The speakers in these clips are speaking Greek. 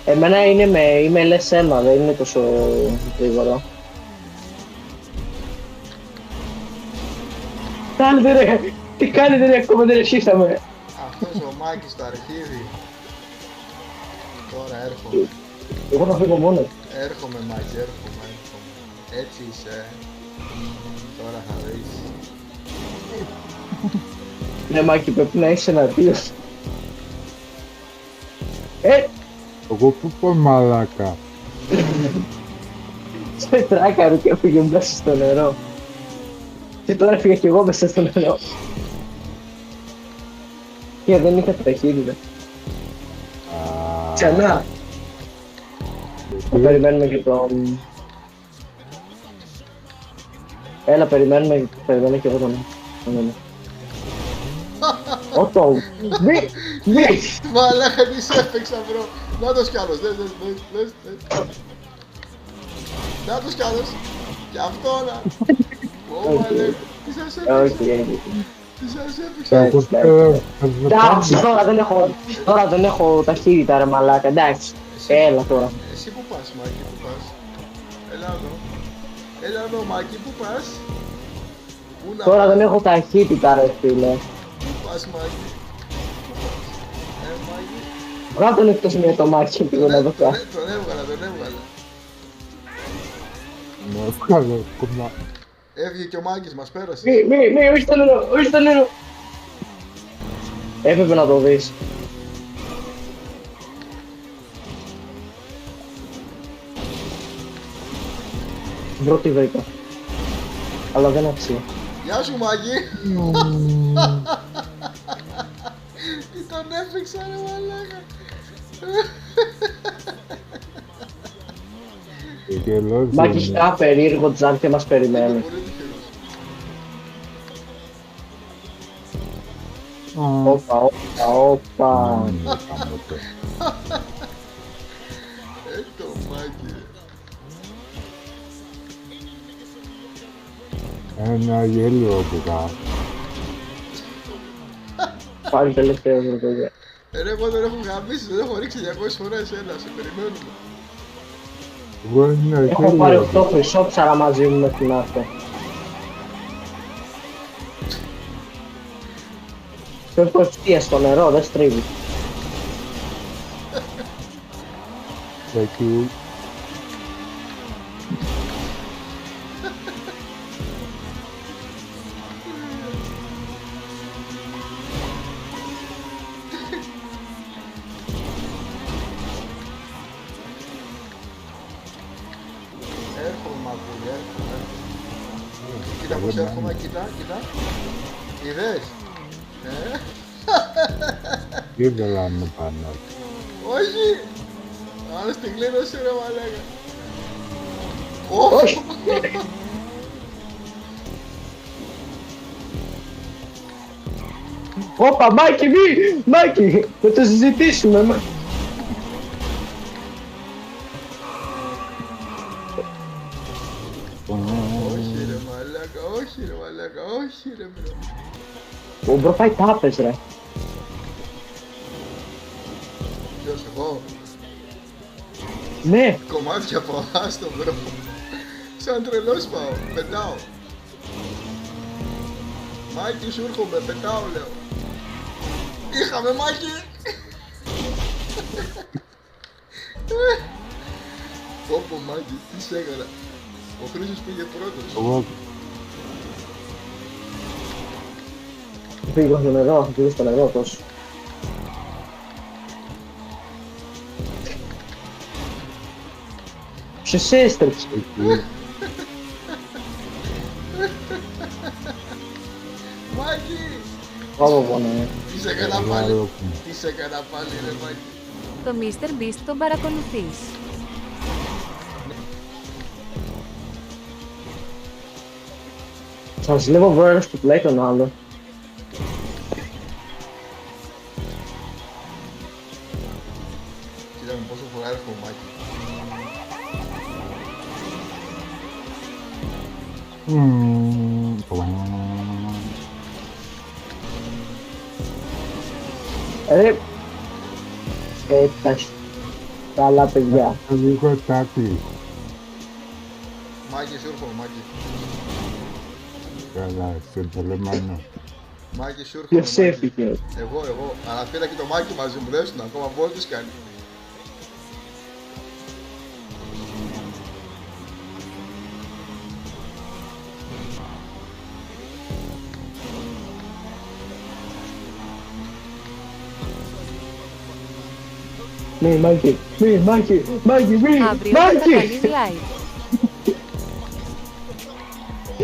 Εμένα είμαι LS1, δεν είναι τόσο γρήγορο. Τι κάνετε ρε, ακόμα δεν αρχίσαμε. Αυτός ο Μάκης στο αρχίδι. Τώρα έρχομαι. Εγώ θα φύγω μόνος. Έρχομαι Μάκη, έρχομαι. Έτσι είσαι. Τώρα θα δεις. Ναι Μάκη, πρέπει να είσαι εναντίος. Εγώ πού πω μαλάκα. Σε τράκαρε και έφυγε μέσα στο νερό. Και τώρα έφυγα κι εγώ μέσα στο νερό. Και δεν είχα ταχύτητα. Ξανά. Θα περιμένουμε και τον... Έλα, περιμένουμε και εγώ τον... Ότο! Μη! Μαλάκα τι σε έπαιξα μπρο. Να το κι άλλος, δες. Να το κι άλλος. Κι αυτό να. Ω μαλάκα, τι σας έπαιξα. Τι σας έπαιξα. Εντάξει, τώρα δεν έχω ταχύτητα ρε μαλάκα, εντάξει. Έλα τώρα. Εσύ που πας Μάκη, που πας. Έλα εδώ Μάκη, που πας. Τώρα δεν έχω ταχύτητα ρε φίλε. Πού πας Μάκη. Μάκη. Βγάλε τον εκτός μια το μάτι και να το κάνω. Τον έβγαλα. Με έβγαλε κομμά. Έβγε και ο Μάκης μας πέρασε. Μη, όχι το νερό. Έπρεπε να το δεις. Πρώτη βρήκα. Αλλά δεν αξία. Γεια σου Μάκη. Τι τον έφυξα ρε μαλάκα. Μάκη, χτά περίεργο τζάν και μας περιμένει. Όπα. Το Μάκη. Ένα γέλιο πουκά. Πάλι τελευταίο με το παιδιά. Ρε εγώ δεν έχω γαμίσει, δεν έχω ρίξει 200 φορές, έλα, σε περιμένουμε. Εγώ είναι Έχω πάρει γέλιο. 8 χρυσόψαρα μαζί μου με την αυτό. Το έχω ευθεία στο νερό, δεν στρίβει. Εκεί. Έρχομαι Μάκουλη, έρχομαι. Κοίτα πως έρχομαι, κοίτα. Είδες. Ήθελα να πάνω. Όχι. Άρα στην κλείνωση ρε μαλάκα. Όχι! Όπα, Μάκη, Μάκη, θα το συζητήσουμε. Όχι ρε μαλάκα, όχι ρε μπρο. Ο μπρο πάει τάπες ρε. Ποιος εγώ. Ναι, Κομμάτια πάω, άστο μπρο. Σαν τρελός πάω, πετάω. Μάκη σου έρχομαι, πετάω λέω. Είχαμε Μάκη. Πόπο Μάκη, τι σ' έκανα. Ο Χρήστος πήγε πρώτος. Εγώ πήγα στο νερό, θα πήγα στο νερό τόσο. Ποιος έστρεψε. Μάκη! Πάμε πόνο, Τι σε έκανα πάλι. Τι σε έκανα πάλι ρε Μάκη. Το Mr. Beast τον παρακολουθείς. Σας λέω βρω ένας που πλάει τον άλλο. Κοίτα με πόσο φορά έρχομαι Μάκη. Ρε... Καλά, παιδιά. Το λίγο τάκι. Μάκη, σιούρχομαι, Μάκη. Καλά, σε πολεμάνω. Μάκη, σιούρχομαι, Ποιος Μάκη. έφυγε. Εγώ. Αλλά πήρα και το Μάκη μαζί μου, δες τον ακόμα, βόλτες κάνει. Μη, Μάκη, μη, Μάκη, μη, Αύριο θα Μάκη. κάνεις live.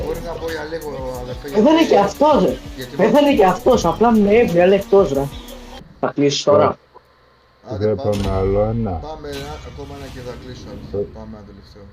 Μπορεί να πω για λίγο, αδερφέ, Πέθανε και αυτός, ρε. γιατί Πέθανε και αυτός, απλά με έβγαλε εκτός, ρε. Θα κλείσεις τώρα. Άντε, Δεν πάμε άλλο ένα. Πάμε ακόμα ένα και θα κλείσω. Πάμε ένα τελευταίο.